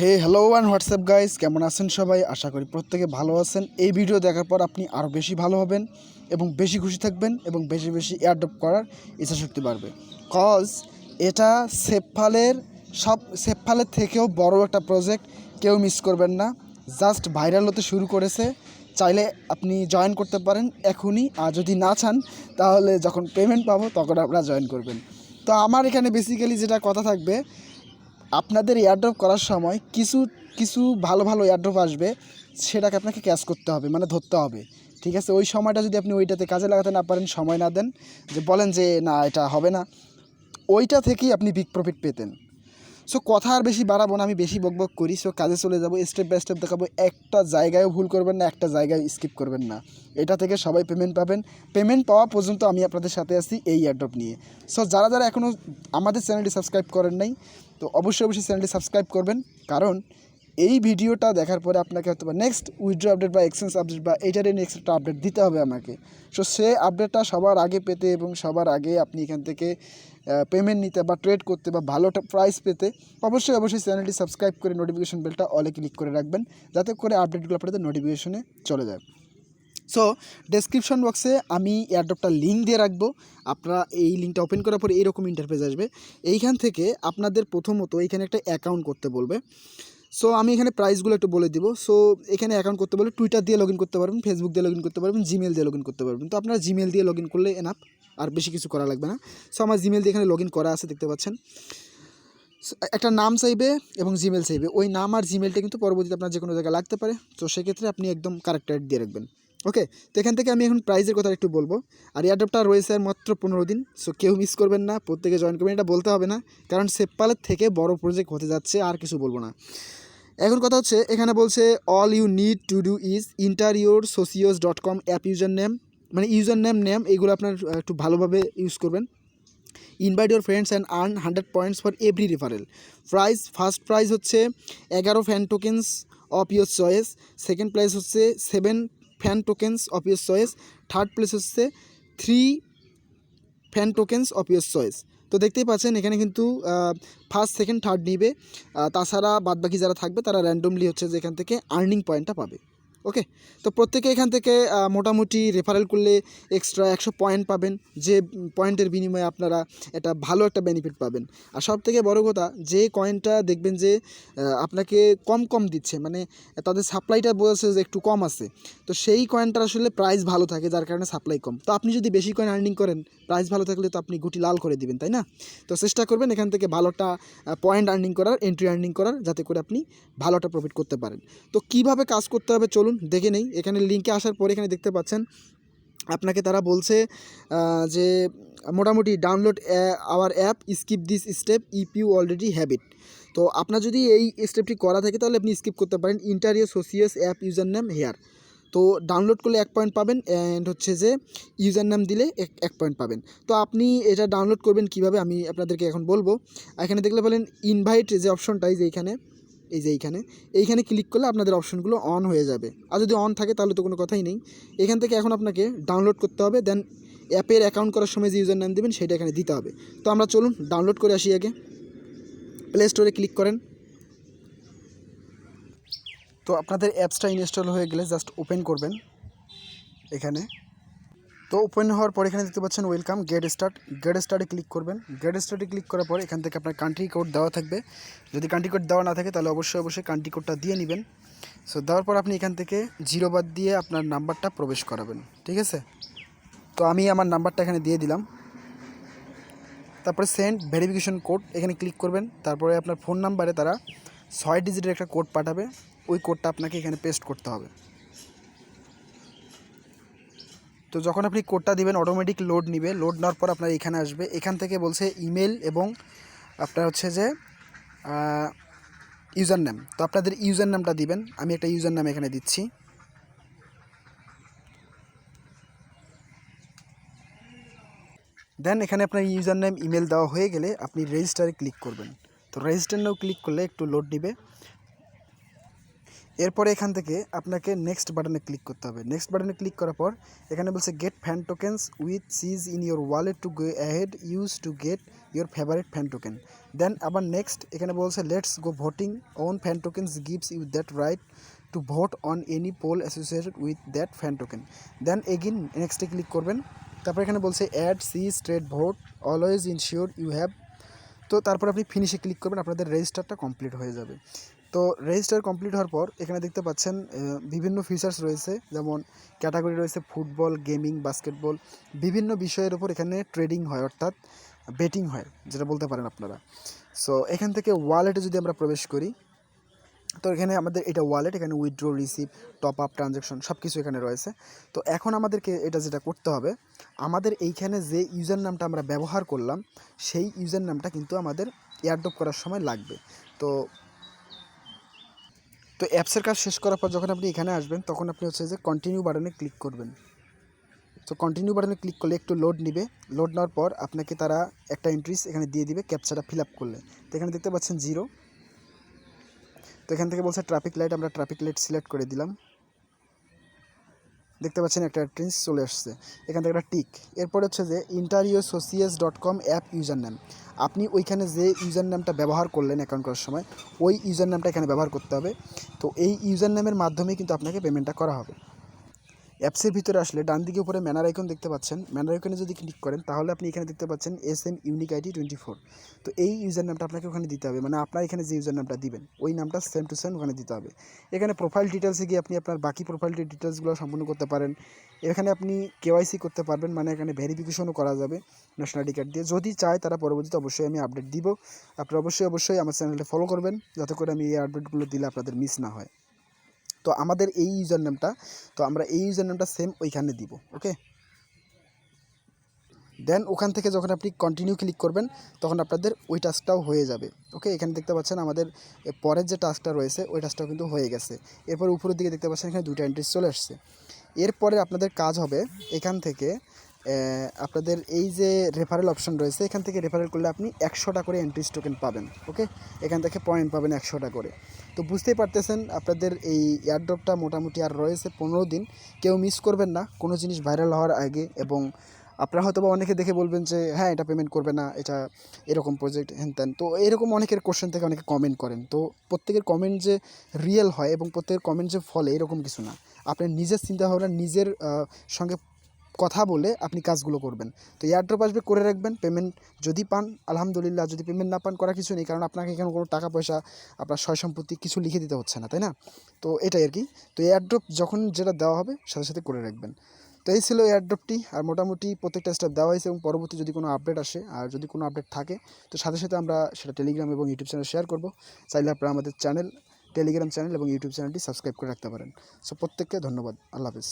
Hello and WhatsApp guys, কেমন আছেন সবাই? আশা করি প্রত্যেকে ভালো আছেন। এই ভিডিও দেখার পর আপনি আরও বেশি ভালো হবেন এবং বেশি খুশি থাকবেন এবং বেশি বেশি এয়ারড্রপ করার ইচ্ছাশক্তি বাড়বে। কজ এটা সেফপালের থেকেও বড় একটা প্রজেক্ট, কেউ মিস করবেন না। জাস্ট ভাইরাল হতে শুরু করেছে, চাইলে আপনি জয়েন করতে পারেন এখনই, আর যদি না চান তাহলে যখন পেমেন্ট পাবো তখন আপনারা জয়েন করবেন। তো আমার এখানে বেসিক্যালি যেটা কথা থাকবে, আপনাদের এয়ারড্রপ করার সময় কিছু কিছু ভালো ভালো এয়ারড্রপ আসবে, সেটাকে আপনাকে ক্যাচ করতে হবে, মানে ধরতে হবে। ঠিক আছে, ওই সময়টা যদি আপনি ওইটাতে কাজে লাগাতে না পারেন, সময় না দেন, যে বলেন যে না এটা হবে না, ওইটা থেকেই আপনি বিগ প্রফিট পেতেন। সো কথা আর বেশি বাড়াবো না, আমি বেশি বকবক করি। সো কাজে চলে যাব, স্টেপ বাই স্টেপ দেখাবো। একটা জায়গায়ও ভুল করবেন না, একটা জায়গায় স্কিপ করবেন না। এটা থেকে সবাই পেমেন্ট পাবেন। পেমেন্ট পাওয়া পর্যন্ত আমি আপনাদের সাথে আছি এই এয়ারড্রপ নিয়ে। সো যারা যারা এখনও আমাদের চ্যানেলটি সাবস্ক্রাইব করেন নাই, তো অবশ্যই অবশ্যই চ্যানেলটি সাবস্ক্রাইব করবেন, কারণ এই ভিডিওটা দেখার পরে আপনাকে হয়তো বা নেক্সট উইথড্র আপডেট বা এক্সচেঞ্জ আপডেট বা এইটারই নেক্সট একটা আপডেট দিতে হবে আমাকে। সো সে আপডেটটা সবার আগে পেতে এবং সবার আগে আপনি এখান থেকে পেমেন্ট নিতে বা ট্রেড করতে বা ভালো প্রাইস পেতে অবশ্যই অবশ্যই চ্যানেলটি সাবস্ক্রাইব করে নোটিফিকেশন বেলটা অলে ক্লিক করে রাখবেন, যাতে করে আপডেটগুলো আপনাদের নোটিফিকেশনে চলে যায়। সো ডেসক্রিপশন বক্সে আমি এয়ারড্রপটা লিঙ্ক দিয়ে রাখবো। আপনারা এই লিঙ্কটা ওপেন করার পরে এইরকম ইন্টারফেস আসবে। এইখান থেকে আপনাদের প্রথমত এইখানে একটা অ্যাকাউন্ট করতে বলবে। সো আমি এখানে প্রাইসগুলো একটু বলে দিব। সো এখানে অ্যাকাউন্ট করতে বলে টুইটার দিয়ে লগ ইন করতে পারবেন, ফেসবুক দিয়ে লগ ইন করতে পারবেন, জিমেল দিয়ে লগ ইন করতে পারবেন। তো আপনারা জিমেল দিয়ে লগ ইন করলে এনাফ, আর বেশি কিছু করা লাগবে না। সো আমার জিমেল দিয়ে এখানে লগ ইন করা আছে, দেখতে পাচ্ছেন। একটা নাম চাইবে এবং জিমেল চাইবে। ওই নাম আর জিমেলটা কিন্তু পরবর্তীতে আপনার যে কোনো জায়গায় লাগতে পারে, তো সেক্ষেত্রে আপনি একদম কারেক্ট অ্যাড দিয়ে রাখবেন। ওকে, তো এখান থেকে আমি এখন প্রাইজের কথা একটু বলবো। আর এয়ারড্রপটা রয়েছে আর মাত্র 15 দিন। সো কেউ মিস করবেন না, প্রত্যেকে জয়েন করবেন। এটা বলতে হবে না, কারণ সেফপালের থেকে বড় প্রজেক্ট হতে যাচ্ছে, আর কিছু বলবো না। এখন কথা হচ্ছে, এখানে বলছে all you need to do is enter your socios.com app user name, মানে ইউজার নেম এইগুলো আপনার একটু ভালোভাবে ইউজ করবেন। Invite your friends and earn 100 points for every referral. First prize হচ্ছে 11 fan tokens of your choice. Second prize হচ্ছে 7 fan tokens of your choice. Third place হচ্ছে 3 fan tokens of your choice. তো দেখতেই পাচ্ছেন এখানে কিন্তু first second third নিবে, তাছাড়া বাদবাকি যারা থাকবে তারা র্যান্ডমলি হচ্ছে যে এখান থেকে আর্নিং পয়েন্টটা পাবে। ওকে, তো প্রত্যেকে এখান থেকে মোটামুটি রেফারেল করলে এক্সট্রা 100 পয়েন্ট পাবেন, যে পয়েন্টের বিনিময়ে আপনারা একটা ভালো একটা বেনিফিট পাবেন। আর সব থেকে বড়ো কথা, যে কয়েনটা দেখবেন যে আপনাকে কম দিচ্ছে, মানে তাদের সাপ্লাইটা বলছে যে একটু কম আছে, তো সেই কয়েনটার আসলে প্রাইস ভালো থাকে, যার কারণে সাপ্লাই কম। তো আপনি যদি বেশি কয়েন আর্নিং করেন, প্রাইস ভালো থাকলে তো আপনি গুটি লাল করে দিবেন, তাই না? তো চেষ্টা করবেন এখান থেকে ভালোটা পয়েন্ট আর্নিং করার, এন্ট্রি আর্নিং করার, যাতে করে আপনি ভালোটা প্রফিট করতে পারেন। তো কিভাবে কাজ করতে হবে চলুন দেখে নেই। এখানে লিঙ্কে আসার পরে এখানে দেখতে পাচ্ছেন আপনাকে তারা বলছে যে মোটামুটি download our app, skip this step if you already have it. তো আপনার যদি এই স্টেপটি করা থাকে তাহলে আপনি স্কিপ করতে পারেন। Enter your Socios app user name here. তো ডাউনলোড করলে 1 পয়েন্ট পাবেন, অ্যান্ড হচ্ছে যে ইউজার নেম দিলে 1 পয়েন্ট পাবেন। তো আপনি এটা ডাউনলোড করবেন কিভাবে আমি আপনাদেরকে এখন বলবো। এখানে দেখলে বলেন ইনভাইট যে অপশনটা, এই যে এইখানে ক্লিক করলে আপনাদের অপশনগুলো অন হয়ে যাবে। আর যদি অন থাকে তাহলে তো কোনো কথাই নেই। এখান থেকে এখন আপনাকে ডাউনলোড করতে হবে, দেন অ্যাপের অ্যাকাউন্ট করার সময় যে ইউজার নেম দেবেন সেটা এখানে দিতে হবে। তো আমরা চলুন ডাউনলোড করে আসি। আগে প্লে স্টোরে ক্লিক করেন। তো আপনাদের অ্যাপসটা ইনস্টল হয়ে গেলে জাস্ট ওপেন করবেন এখানে। তো ওপেন হওয়ার পর এখানে দেখতে পাচ্ছেন ওয়েলকাম, গেট স্টার্টে ক্লিক করবেন। গেট স্টার্টে ক্লিক করার পর এখান থেকে আপনার কান্ট্রি কোড দেওয়া থাকবে। যদি কান্ট্রি কোড দেওয়া না থাকে তাহলে অবশ্যই কান্ট্রি কোডটা দিয়ে নেবেন। সো দেওয়ার পর আপনি এখান থেকে 0 বাদ দিয়ে আপনার নাম্বারটা প্রবেশ করাবেন, ঠিক আছে? তো আমি আমার নাম্বারটা এখানে দিয়ে দিলাম। তারপরে সেন্ড ভেরিফিকেশন কোড এখানে ক্লিক করবেন। তারপরে আপনার ফোন নাম্বারে তারা 6 ডিজিটের একটা কোড পাঠাবে, ওই কোডটা আপনাকে এখানে পেস্ট করতে হবে। তো যখন আপনি কোডটা দিবেন অটোমেটিক লোড নেবে। লোড নেওয়ার পর আপনার এখানে আসবে। এখান থেকে বলছে ইমেল এবং আপনার হচ্ছে যে ইউজার নেম। তো আপনাদের ইউজার নামটা দিবেন। আমি একটা ইউজার নাম এখানে দিচ্ছি। দেন এখানে আপনার ইউজার নেম ইমেল দেওয়া হয়ে গেলে আপনি রেজিস্টারে ক্লিক করবেন। তো রেজিস্টার নাও ক্লিক করলে একটু লোড নেবে। এরপরে এখান থেকে আপনাকে নেক্সট বাটনে ক্লিক করতে হবে। নেক্সট বাটনে ক্লিক করার পর এখানে বলছে get fan tokens with CHZ in your wallet to go ahead use to get your favourite fan token. Then আবার নেক্সট এখানে বলছে let's go voting own fan tokens gives you that right to vote on any poll associated with that fan token. Then again নেক্সটে click করবেন। তারপর এখানে বলছে add see straight vote always ensure you have. তো তারপর আপনি ফিনিশে click করবেন, আপনাদের রেজিস্টারটা কমপ্লিট হয়ে যাবে। তো রেজিস্টার কমপ্লিট হওয়ার পর এখানে দেখতে পাচ্ছেন বিভিন্ন ফিচার্স রয়েছে, যেমন ক্যাটাগরি রয়েছে ফুটবল, গেমিং, বাস্কেটবল, বিভিন্ন বিষয়ের উপর এখানে ট্রেডিং হয়, অর্থাৎ বেটিং হয় যেটা বলতে পারেন আপনারা। সো এখান থেকে ওয়ালেটে যদি আমরা প্রবেশ করি, তো এখানে আমাদের এটা ওয়ালেট, এখানে withdraw, receive, top up, transaction সব কিছু এখানে রয়েছে। তো এখন আমাদেরকে এটা যেটা করতে হবে, আমাদের এইখানে যে ইউজার নামটা আমরা ব্যবহার করলাম সেই ইউজার নামটা কিন্তু আমাদের এয়ারড্রপ করার সময় লাগবে। তো তো অ্যাপসের কাজ শেষ করার পর যখন আপনি এখানে আসবেন তখন আপনি হচ্ছে যে কন্টিনিউ বাটনে ক্লিক করবেন। তো কন্টিনিউ বাটনে ক্লিক করলে একটু লোড নেবে, লোড নেওয়ার পর আপনাকে তারা একটা এন্ট্রিস এখানে দিয়ে দিবে ক্যাপচাটা ফিল আপ করলে। তো এখানে দেখতে পাচ্ছেন 0। তো এখান থেকে বলছে ট্রাফিক লাইট, আমরা ট্রাফিক লাইট সিলেক্ট করে দিলাম। দেখতে পাচ্ছেন একটা এন্ট্রিস চলে আসছে, এখান থেকে একটা টিক। এরপর হচ্ছে যে socios.com অ্যাপ ইউজার নেম, আপনি ওইখানে যে ইউজার নামটা ব্যবহার করলেন অ্যাকাউন্ট করার সময় ওই ইউজার নামটা এখানে ব্যবহার করতে হবে। তো এই ইউজার নামের মাধ্যমে কিন্তু আপনাকে পেমেন্টটা করা হবে। অ্যাপসের ভিতরে আসলে ডান দিকে উপরে ম্যানার আইকন দেখতে পাচ্ছেন, ম্যানার আইকনে যদি ক্লিক করেন তাহলে আপনি এখানে দেখতে পাচ্ছেন SM ইউনিক ID 24। তো এই ইউজার নামটা আপনাকে ওখানে দিতে হবে, মানে আপনার এখানে যে ইউজার নামটা দিবেন ওই নামটা সেম টু সেম ওখানে দিতে হবে। এখানে প্রোফাইল ডিটেলসে গিয়ে আপনি আপনার বাকি প্রোফাইল ডিটেলসগুলো সম্পূর্ণ করতে পারেন। এখানে আপনি KYC করতে পারবেন, মানে এখানে ভেরিফিকেশনও করা যাবে ন্যাশনাল আইডি কার্ড দিয়ে। যদি চায় তারা পরবর্তীতে অবশ্যই আমি আপডেট দিব। আপনারা অবশ্যই আমার চ্যানেলটা ফলো করবেন যাতে করে আমি এই আপডেটগুলো দিলে আপনাদের মিস না হয়। তো আমাদের এই ইউজার নেমটা, তো আমরা এই ইউজার নেমটা সেম ওইখানে দিব। ওকে, দেন ওখান থেকে যখন আপনি কন্টিনিউ ক্লিক করবেন তখন আপনাদের ওই টাস্কটাও হয়ে যাবে। ওকে, এখানে দেখতে পাচ্ছেন আমাদের পরের যে টাস্কটা রয়েছে ওই টাস্কটাও কিন্তু হয়ে গেছে। এরপর উপরের দিকে দেখতে পাচ্ছেন এখানে 2টা এন্ট্রিজ চলে আসছে। এরপরে আপনাদের কাজ হবে এখান থেকে আপনাদের এই যে রেফারেল অপশন রয়েছে, এখান থেকে রেফারেল করলে আপনি 100টা করে এন্ট্রিজ টোকেন পাবেন। ওকে, এখান থেকে পয়েন্ট পাবেন 100টা করে। তো বুঝতেই পারতেছেন আপনাদের এই এয়ারড্রপটা মোটামুটি আর রয়েছে 15 দিন। কেউ মিস করবেন না কোনো জিনিস ভাইরাল হওয়ার আগে। এবং আপনারা হয়তো বা অনেকে দেখে বলবেন যে হ্যাঁ এটা পেমেন্ট করবে না, এটা এরকম প্রজেক্ট হ্যান ত্যান। তো এরকম অনেকের কোশ্চেন থেকে অনেকে কমেন্ট করেন। তো প্রত্যেকের কমেন্ট যে রিয়েল হয় এবং প্রত্যেকের কমেন্ট যে ফলে এরকম কিছু না। আপনি নিজের চিন্তাভাবনা নিজের সঙ্গে কথা বলে আপনি কাজগুলো করবেন। তো এয়ারড্রপ আসবে, করে রাখবেন। পেমেন্ট যদি পান আলহামদুলিল্লাহ, যদি পেমেন্ট না পান করা কিছু নেই, কারণ আপনাকে এখানে কোনো টাকা পয়সা, আপনার সয় সম্পত্তি কিছু লিখে দিতে হচ্ছে না, তাই না? তো এটাই আর কি। তো এয়ারড্রপ যখন যেটা দেওয়া হবে সাথে সাথে করে রাখবেন। তো এই ছিল এয়ারড্রপটি, আর মোটামুটি প্রত্যেকটা স্টেপ দেওয়া হয়েছে এবং পরবর্তী যদি কোনো আপডেট আসে আর যদি কোনো আপডেট থাকে তো সাথে সাথে আমরা সেটা টেলিগ্রাম এবং ইউটিউব চ্যানেল শেয়ার করব। চাইলে আপনারা আমাদের চ্যানেল, টেলিগ্রাম চ্যানেল এবং ইউটিউব চ্যানেলটি সাবস্ক্রাইব করে রাখতে পারেন। সো প্রত্যেককে ধন্যবাদ। আল্লাহ হাফেজ।